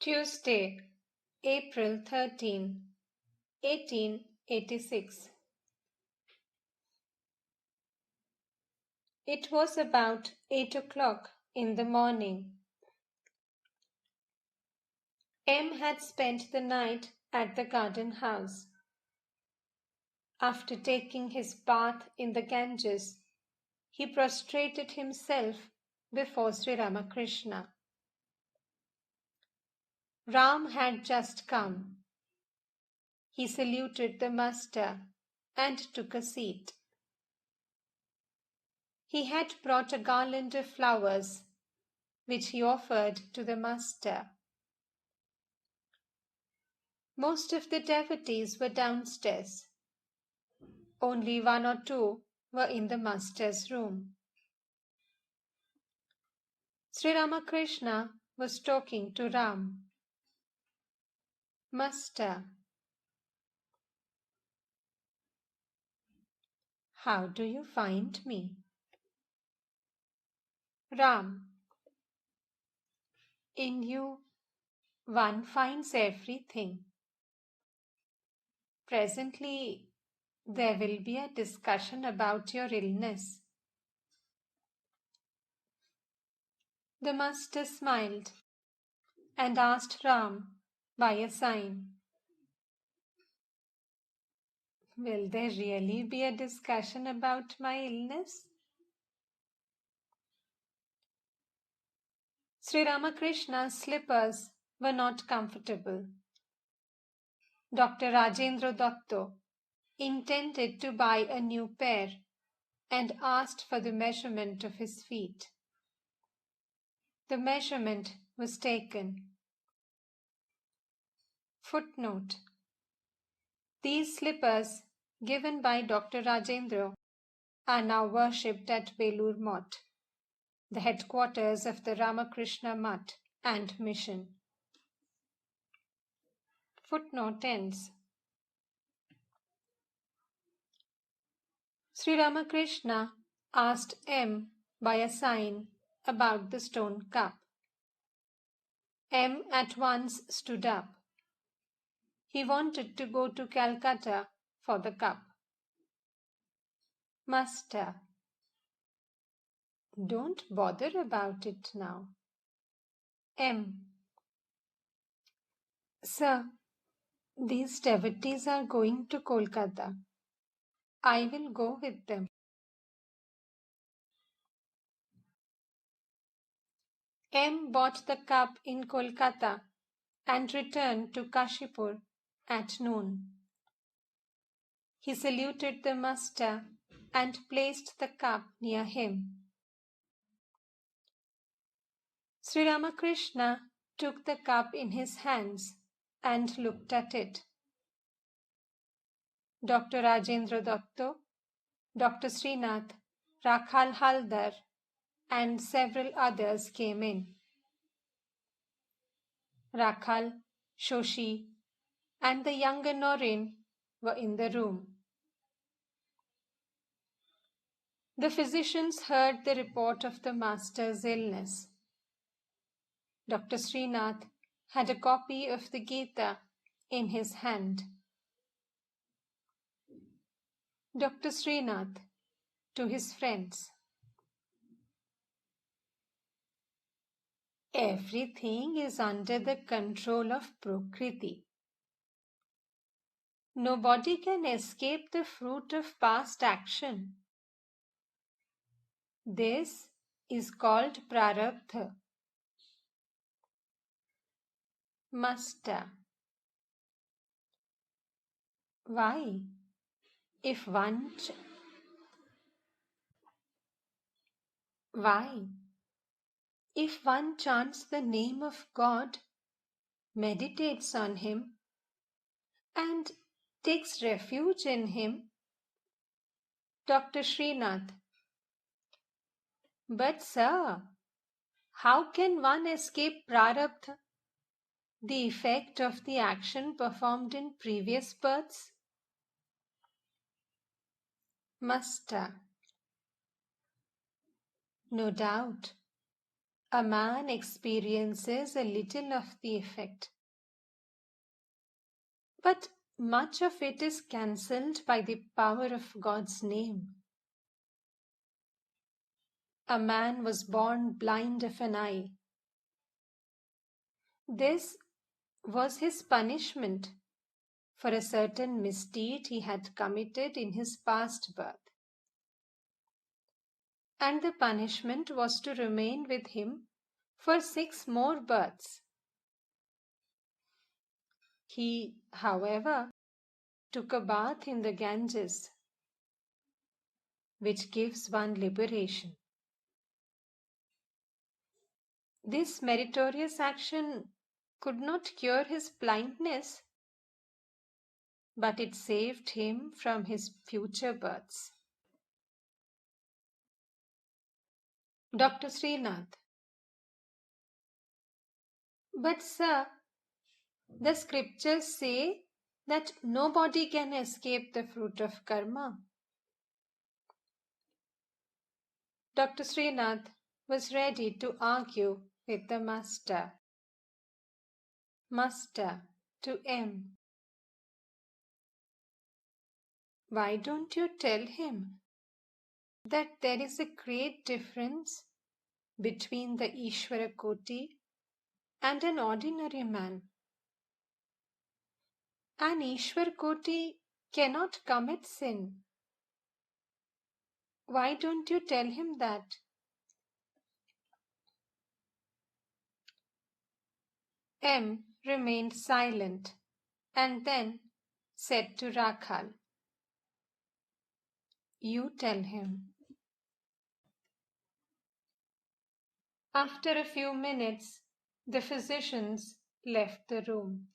Tuesday, April 13, 1886. It was about 8 o'clock in the morning. M had spent the night at the garden house. After taking his bath in the Ganges, he prostrated himself before Sri Ramakrishna. Ram had just come. He saluted the master and took a seat. He had brought a garland of flowers, which he offered to the master. Most of the devotees were downstairs. Only one or two were in the master's room. Sri Ramakrishna was talking to Ram. Master, how do you find me? Ram, in you one finds everything. Presently, there will be a discussion about your illness. The master smiled and asked Ram by a sign, will there really be a discussion about my illness? Sri Ramakrishna's slippers were not comfortable. Dr. Rajendra Dutta intended to buy a new pair and asked for the measurement of his feet. The measurement was taken. Footnote: these slippers given by Dr. Rajendra are now worshipped at Belur Math, the headquarters of the Ramakrishna Math and Mission. Footnote ends. Sri Ramakrishna asked M by a sign about the stone cup. M at once stood up. He wanted to go to Calcutta for the cup. Master, don't bother about it now. M. Sir, these devotees are going to Kolkata. I will go with them. M bought the cup in Kolkata and returned to Cossipore at noon. He saluted the master and placed the cup near him. Sri Ramakrishna took the cup in his hands and looked at it. Dr. Rajendra Dutta, Dr. Srinath, Rakhal Haldar, and several others came in. Rakhal, Shoshi, and the younger Noreen were in the room. The physicians heard the report of the master's illness. Dr. Srinath had a copy of the Gita in his hand. Dr. Srinath to his friends. Everything is under the control of Prakriti. Nobody can escape the fruit of past action. This is called prarabdha. Master. Why? If one chants the name of God, meditates on Him, and takes refuge in Him? Dr. Srinath. But sir, how can one escape prarabdha, the effect of the action performed in previous births? Master. No doubt. a man experiences a little of the effect, but much of it is cancelled by the power of God's name. A man was born blind of an eye. This was his punishment for a certain misdeed he had committed in his past birth. And the punishment was to remain with him for 6 more births. He, however, took a bath in the Ganges, which gives one liberation. This meritorious action could not cure his blindness, but it saved him from his future births. Dr. Srinath: But sir, the scriptures say that nobody can escape the fruit of karma. Dr. Srinath was ready to argue with the master. Master to M: Why don't you tell him that there is a great difference between the Ishvara Koti and an ordinary man? An Ishvara Koti cannot commit sin. Why don't you tell him that? M remained silent and then said to Rakhal, You tell him. After a few minutes, the physicians left the room.